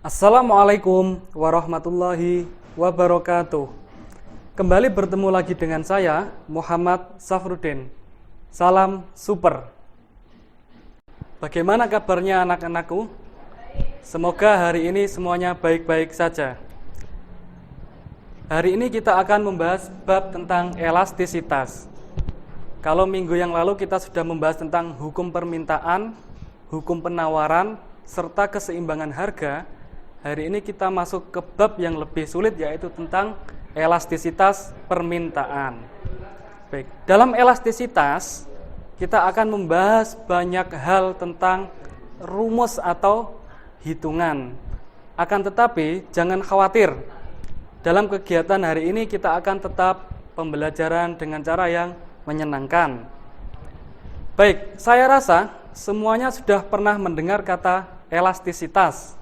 Assalamualaikum warahmatullahi wabarakatuh. Kembali bertemu lagi dengan saya, Muhammad Safruddin. Salam super. Bagaimana kabarnya anak-anakku? Semoga hari ini semuanya baik-baik saja. Hari ini kita akan membahas bab tentang elastisitas. Kalau minggu yang lalu kita sudah membahas tentang hukum permintaan, hukum penawaran, serta keseimbangan harga, hari ini kita masuk ke bab yang lebih sulit, yaitu tentang elastisitas permintaan. Baik, dalam elastisitas kita akan membahas banyak hal tentang rumus atau hitungan. Akan tetapi jangan khawatir, dalam kegiatan hari ini kita akan tetap pembelajaran dengan cara yang menyenangkan. Baik, saya rasa semuanya sudah pernah mendengar kata elastisitas.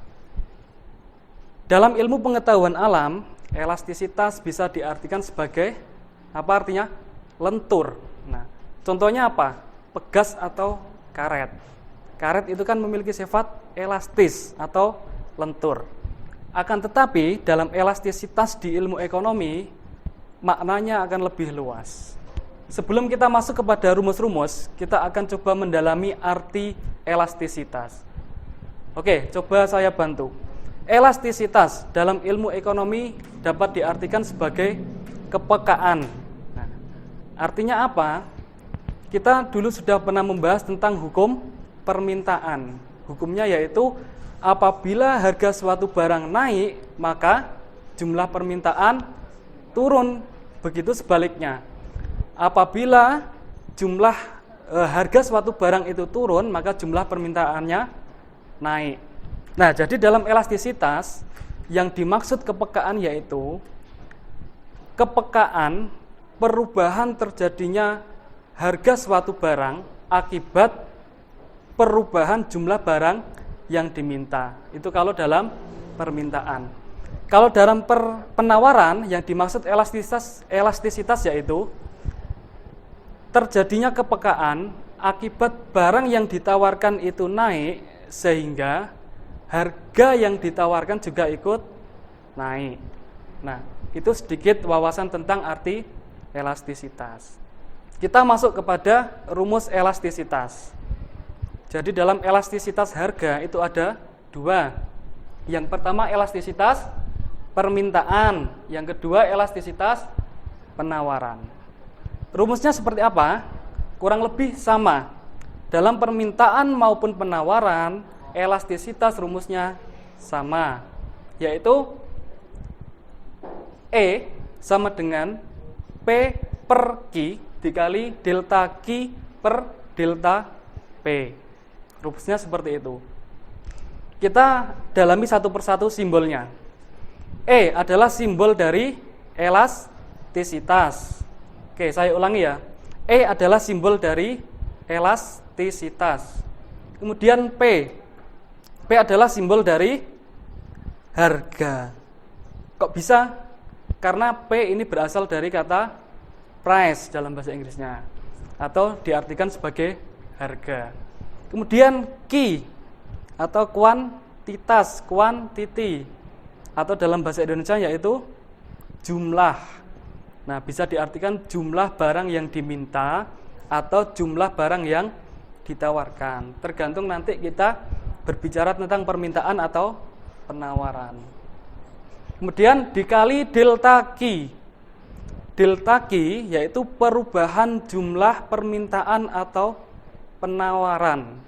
Dalam ilmu pengetahuan alam, elastisitas bisa diartikan sebagai apa artinya? Lentur. Nah, contohnya apa? Pegas atau karet. Karet itu kan memiliki sifat elastis atau lentur. Akan tetapi dalam elastisitas di ilmu ekonomi, maknanya akan lebih luas. Sebelum kita masuk kepada rumus-rumus, kita akan coba mendalami arti elastisitas. Oke, coba saya bantu. Elastisitas dalam ilmu ekonomi dapat diartikan sebagai kepekaan. Nah, artinya apa? Kita dulu sudah pernah membahas tentang hukum permintaan. Hukumnya yaitu apabila harga suatu barang naik, maka jumlah permintaan turun. Begitu sebaliknya. Apabila jumlah harga suatu barang itu turun, maka jumlah permintaannya naik. Nah, jadi dalam elastisitas yang dimaksud kepekaan yaitu kepekaan perubahan terjadinya harga suatu barang akibat perubahan jumlah barang yang diminta. Itu kalau dalam permintaan. Kalau dalam penawaran yang dimaksud elastisitas yaitu terjadinya kepekaan akibat barang yang ditawarkan itu naik sehingga harga yang ditawarkan juga ikut naik. Nah, itu sedikit wawasan tentang arti elastisitas. Kita masuk kepada rumus elastisitas. Jadi dalam elastisitas harga itu ada dua. Yang pertama elastisitas permintaan, yang kedua elastisitas penawaran. Rumusnya seperti apa? Kurang lebih sama. Dalam permintaan maupun penawaran, elastisitas rumusnya sama, yaitu E sama dengan P per Q dikali delta Q per delta P. Rumusnya seperti itu. Kita dalami satu persatu simbolnya. E adalah simbol dari elastisitas. Oke, saya ulangi ya. E adalah simbol dari elastisitas. Kemudian P adalah simbol dari harga. Kok bisa? Karena P ini berasal dari kata price dalam bahasa Inggrisnya, atau diartikan sebagai harga. Kemudian Q atau kuantitas, quantity, atau dalam bahasa Indonesia yaitu jumlah. Nah, bisa diartikan jumlah barang yang diminta atau jumlah barang yang ditawarkan. Tergantung nanti kita berbicara tentang permintaan atau penawaran. Kemudian dikali delta Q. Delta Q yaitu perubahan jumlah permintaan atau penawaran.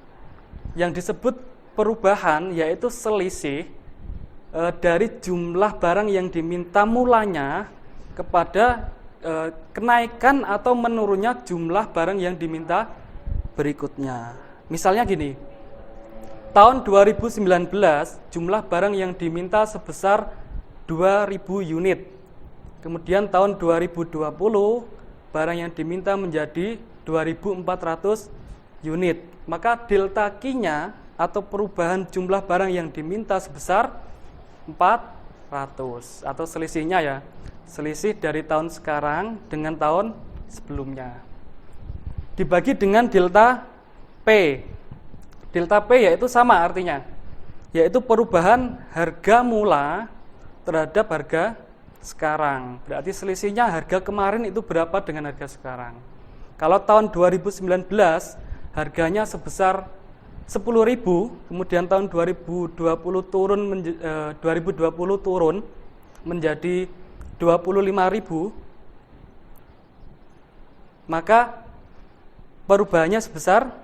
Yang disebut perubahan yaitu selisih dari jumlah barang yang diminta mulanya kepada kenaikan atau menurunnya jumlah barang yang diminta berikutnya. Misalnya gini, tahun 2019 jumlah barang yang diminta sebesar 2.000 unit. Kemudian tahun 2020 barang yang diminta menjadi 2.400 unit. Maka delta Q-nya atau perubahan jumlah barang yang diminta sebesar 400 atau selisihnya ya. Selisih dari tahun sekarang dengan tahun sebelumnya. Dibagi dengan delta P. Delta P yaitu sama artinya. yaitu perubahan harga mula terhadap harga sekarang. Berarti selisihnya harga kemarin itu berapa dengan harga sekarang. Kalau tahun 2019 harganya sebesar 10.000, kemudian tahun 2020 turun menjadi 25.000, maka perubahannya sebesar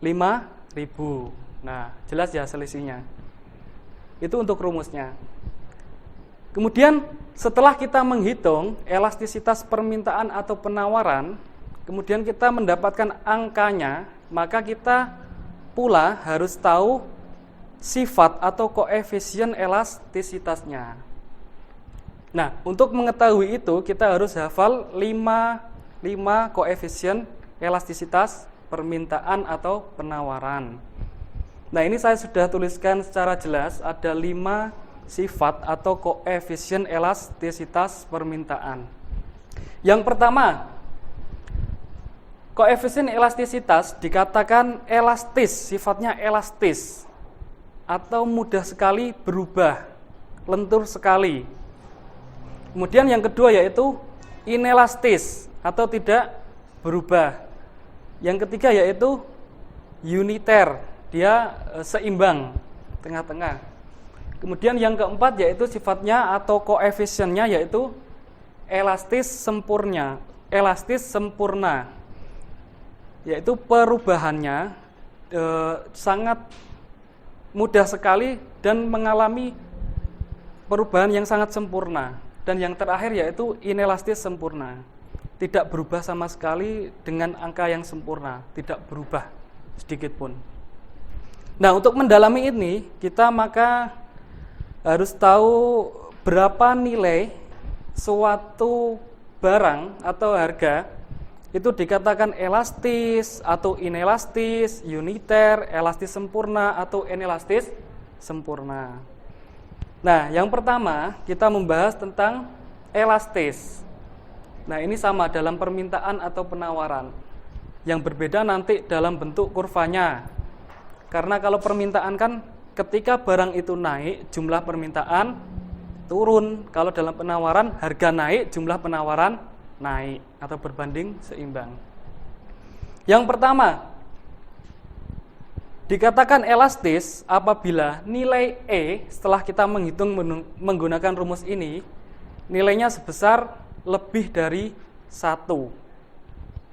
5.000. Nah, jelas ya selisihnya. Itu untuk rumusnya. Kemudian setelah kita menghitung elastisitas permintaan atau penawaran, kemudian kita mendapatkan angkanya, maka kita pula harus tahu sifat atau koefisien elastisitasnya. Nah, untuk mengetahui itu kita harus hafal 5 koefisien elastisitas permintaan atau penawaran. Nah, ini saya sudah tuliskan secara jelas, ada 5 sifat atau koefisien elastisitas permintaan. Yang pertama, koefisien elastisitas dikatakan elastis, sifatnya elastis atau mudah sekali berubah, lentur sekali. Kemudian yang kedua yaitu inelastis atau tidak berubah. Yang ketiga yaitu uniter, dia seimbang, tengah-tengah. Kemudian yang keempat yaitu sifatnya atau koefisiennya yaitu elastis sempurna, yaitu perubahannya sangat mudah sekali dan mengalami perubahan yang sangat sempurna. Dan yang terakhir yaitu inelastis sempurna, tidak berubah sama sekali dengan angka yang sempurna, tidak berubah sedikit pun. Nah, untuk mendalami ini kita maka harus tahu berapa nilai suatu barang atau harga itu dikatakan elastis atau inelastis, uniter, elastis sempurna atau inelastis sempurna. Nah, yang pertama kita membahas tentang elastis. Nah, ini sama dalam permintaan atau penawaran. Yang berbeda nanti dalam bentuk kurvanya. Karena kalau permintaan kan ketika barang itu naik, jumlah permintaan turun. Kalau dalam penawaran, harga naik, jumlah penawaran naik atau berbanding seimbang. Yang pertama, dikatakan elastis apabila nilai E setelah kita menghitung menggunakan rumus ini, nilainya sebesar lebih dari 1.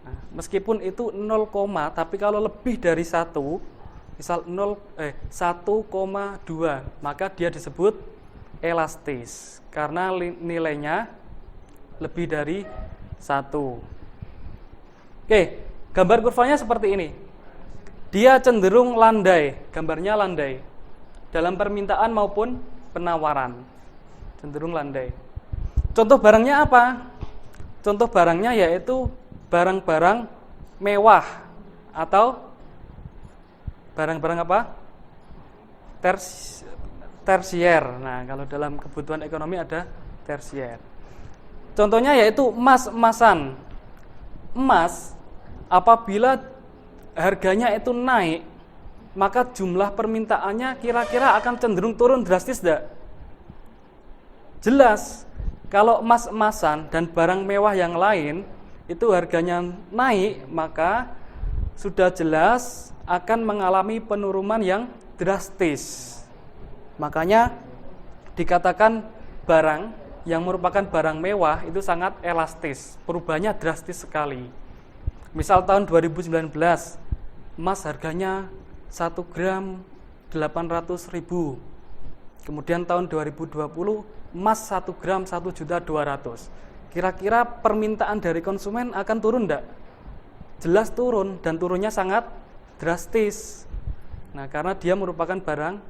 Nah, meskipun itu 0, tapi kalau lebih dari 1, misal 1,2, maka dia disebut elastis karena nilainya lebih dari 1. Oke, gambar kurvanya seperti ini. Dia cenderung landai, gambarnya landai. Dalam permintaan maupun penawaran, cenderung landai. Contoh barangnya apa? Contoh barangnya yaitu barang-barang mewah atau barang-barang apa? Tersier. Nah, kalau dalam kebutuhan ekonomi ada tersier. Contohnya yaitu emas-emasan. Emas apabila harganya itu naik, maka jumlah permintaannya kira-kira akan cenderung turun drastis tidak? Jelas. Kalau emas-emasan dan barang mewah yang lain itu harganya naik, maka sudah jelas akan mengalami penurunan yang drastis. Makanya dikatakan barang yang merupakan barang mewah itu sangat elastis, perubahannya drastis sekali. Misal tahun 2019, emas harganya 1 gram 800.000. Kemudian tahun 2020, emas 1 gram 1.200.000. Kira-kira permintaan dari konsumen akan turun enggak? Jelas turun, dan turunnya sangat drastis. Nah, karena dia merupakan barang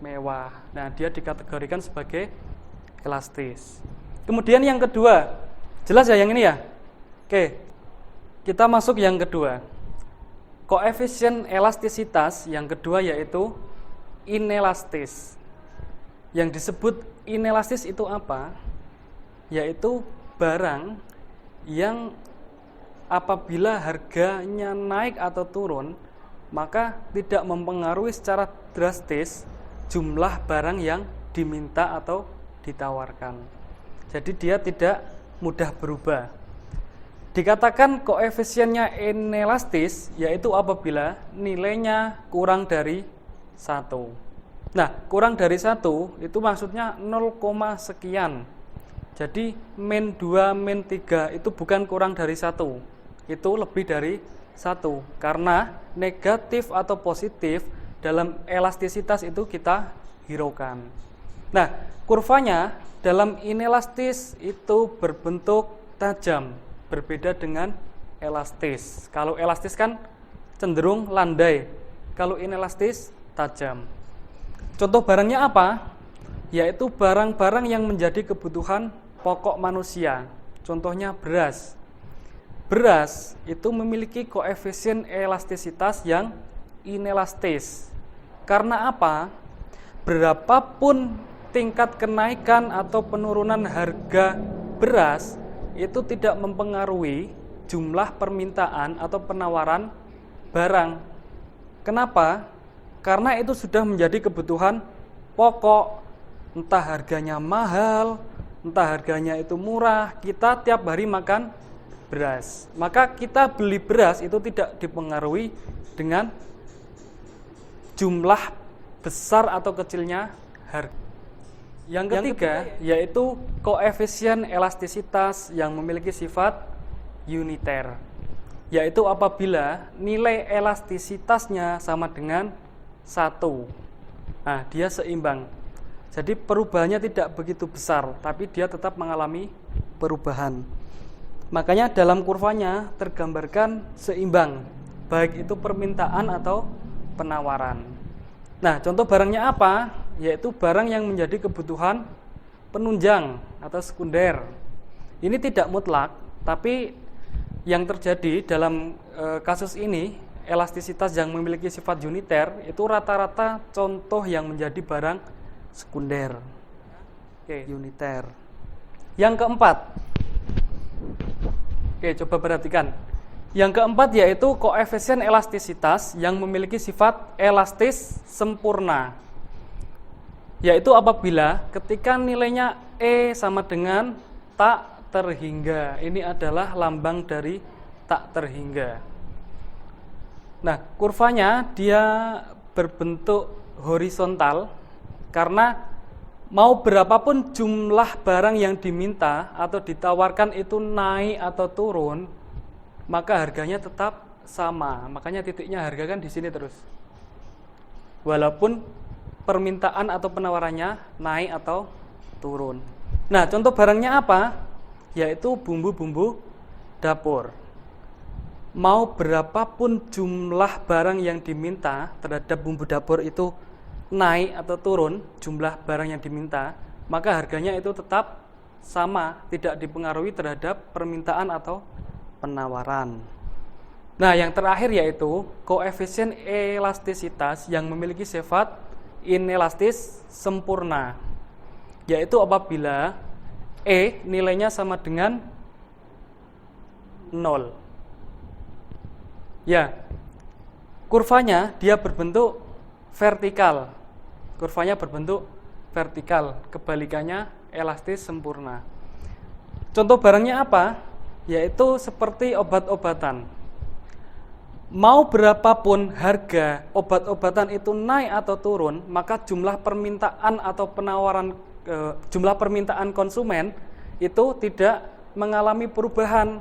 mewah. Nah, dia dikategorikan sebagai elastis. Kemudian yang kedua, jelas ya yang ini ya? Oke, kita masuk yang kedua. Koefisien elastisitas yang kedua yaitu inelastis. Yang disebut inelastis itu apa? Yaitu barang yang apabila harganya naik atau turun, maka tidak mempengaruhi secara drastis jumlah barang yang diminta atau ditawarkan. Jadi dia tidak mudah berubah. Dikatakan koefisiennya inelastis yaitu apabila nilainya kurang dari 1. Nah, kurang dari 1 itu maksudnya 0, sekian. Jadi min 2, min 3 itu bukan kurang dari 1. Itu lebih dari 1. Karena negatif atau positif dalam elastisitas itu kita hiraukan. Nah, kurvanya dalam inelastis itu berbentuk tajam, berbeda dengan elastis. Kalau elastis kan cenderung landai, kalau inelastis tajam. Contoh barangnya apa? Yaitu barang-barang yang menjadi kebutuhan pokok manusia. Contohnya beras. Beras itu memiliki koefisien elastisitas yang inelastis. Karena apa? Berapapun tingkat kenaikan atau penurunan harga beras itu tidak mempengaruhi jumlah permintaan atau penawaran barang. Kenapa? Karena itu sudah menjadi kebutuhan pokok. Entah harganya mahal, entah harganya itu murah, kita tiap hari makan beras. Maka kita beli beras itu tidak dipengaruhi dengan jumlah besar atau kecilnya harga. Yang ketiga yaitu koefisien elastisitas yang memiliki sifat uniter, yaitu apabila nilai elastisitasnya sama dengan 1. Nah, dia seimbang. Jadi perubahannya tidak begitu besar, tapi dia tetap mengalami perubahan. Makanya dalam kurvanya tergambarkan seimbang, baik itu permintaan atau penawaran. Nah, contoh barangnya apa? Yaitu barang yang menjadi kebutuhan penunjang atau sekunder. Ini tidak mutlak, tapi yang terjadi dalam kasus ini, elastisitas yang memiliki sifat uniter, itu rata-rata contoh yang menjadi barang sekunder. Uniter. Yang keempat. Coba perhatikan. Yang keempat yaitu koefisien elastisitas yang memiliki sifat elastis sempurna. Yaitu apabila ketika nilainya E sama dengan tak terhingga. Ini adalah lambang dari tak terhingga. Nah, kurvanya dia berbentuk horizontal karena mau berapapun jumlah barang yang diminta atau ditawarkan itu naik atau turun, maka harganya tetap sama. Makanya titiknya harga kan di sini terus. Walaupun permintaan atau penawarannya naik atau turun. Nah, contoh barangnya apa? Yaitu bumbu-bumbu dapur. Mau berapapun jumlah barang yang diminta terhadap bumbu dapur itu naik atau turun, jumlah barang yang diminta, maka harganya itu tetap sama, tidak dipengaruhi terhadap permintaan atau penawaran. Nah, yang terakhir yaitu koefisien elastisitas yang memiliki sifat inelastis sempurna, yaitu apabila E nilainya sama dengan 0. Ya, kurvanya dia berbentuk vertikal. Kurvanya berbentuk vertikal, kebalikannya elastis sempurna. Contoh barangnya apa? Yaitu seperti obat-obatan. Mau berapapun harga obat-obatan itu naik atau turun, maka jumlah permintaan atau penawaran jumlah permintaan konsumen itu tidak mengalami perubahan.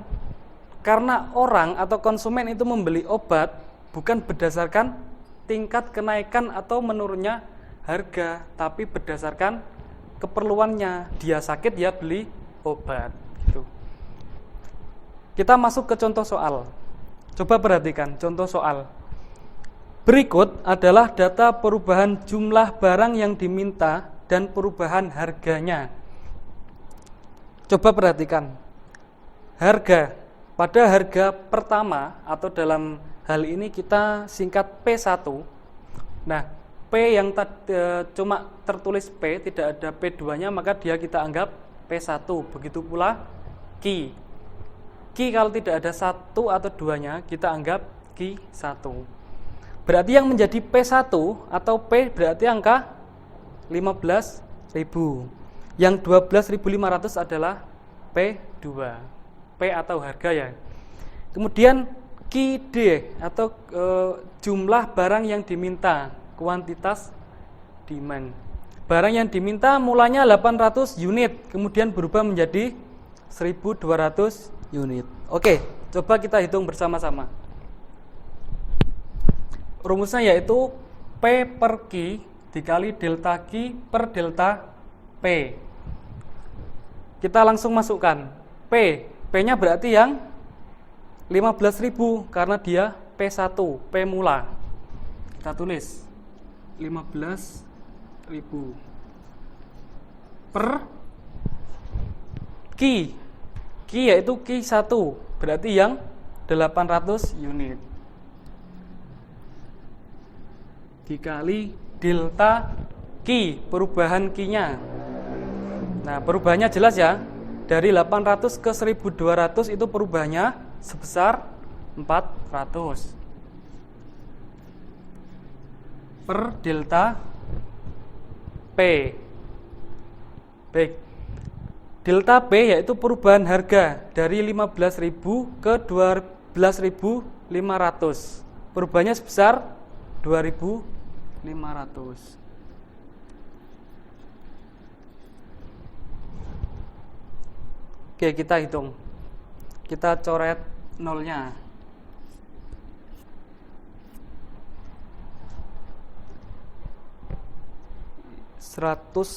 Karena orang atau konsumen itu membeli obat bukan berdasarkan tingkat kenaikan atau menurunnya harga, tapi berdasarkan keperluannya. Dia sakit, dia beli obat. Gitu. Kita masuk ke contoh soal. Coba perhatikan contoh soal. Berikut adalah data perubahan jumlah barang yang diminta dan perubahan harganya. Coba perhatikan. Harga. Pada harga pertama atau dalam hal ini kita singkat P1. Nah, P yang cuma tertulis P, tidak ada P2-nya, maka dia kita anggap P1. Begitu pula Q. Q kalau tidak ada 1 atau 2-nya, kita anggap Q1. berarti yang menjadi P1 atau P berarti angka 15.000. Yang 12.500 adalah P2. P atau harga ya. Kemudian QD atau jumlah barang yang diminta, kuantitas demand. Barang yang diminta mulanya 800 unit, kemudian berubah menjadi 1.200 unit. Oke, coba kita hitung bersama-sama. Rumusnya yaitu P per Q dikali delta Q per delta P. Kita langsung masukkan P. P-nya berarti yang 15.000 karena dia P1, P mula. Kita tulis 15.000 per Q. Q yaitu Q1, berarti yang 800 unit. Dikali delta Q, perubahan Q-nya. Nah, perubahannya jelas ya. Dari 800 ke 1.200 itu perubahannya sebesar 400. Per delta P. Baik. Delta P yaitu perubahan harga dari 15.000 ke 12.500. Perubahannya sebesar 2.500. Oke, kita hitung. Kita coret nolnya. Seratus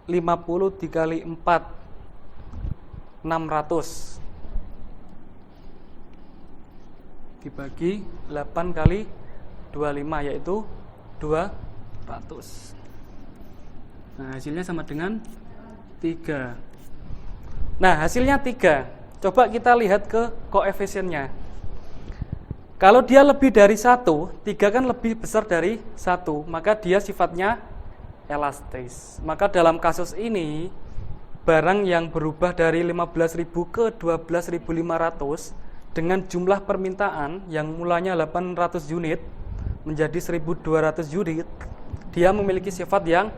50 dikali 4 600 dibagi 8 kali 25 yaitu 200. Nah, hasilnya sama dengan 3. Nah, hasilnya 3. Coba kita lihat ke koefisiennya. Kalau dia lebih dari 1, 3 kan lebih besar dari 1, maka dia sifatnya elastis. Maka dalam kasus ini, barang yang berubah dari 15.000 ke 12.500 dengan jumlah permintaan yang mulanya 800 unit menjadi 1.200 unit, dia memiliki sifat yang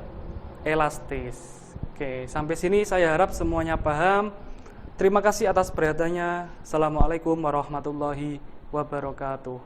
elastis. Oke, sampai sini saya harap semuanya paham. Terima kasih atas perhatiannya. Assalamualaikum warahmatullahi wabarakatuh.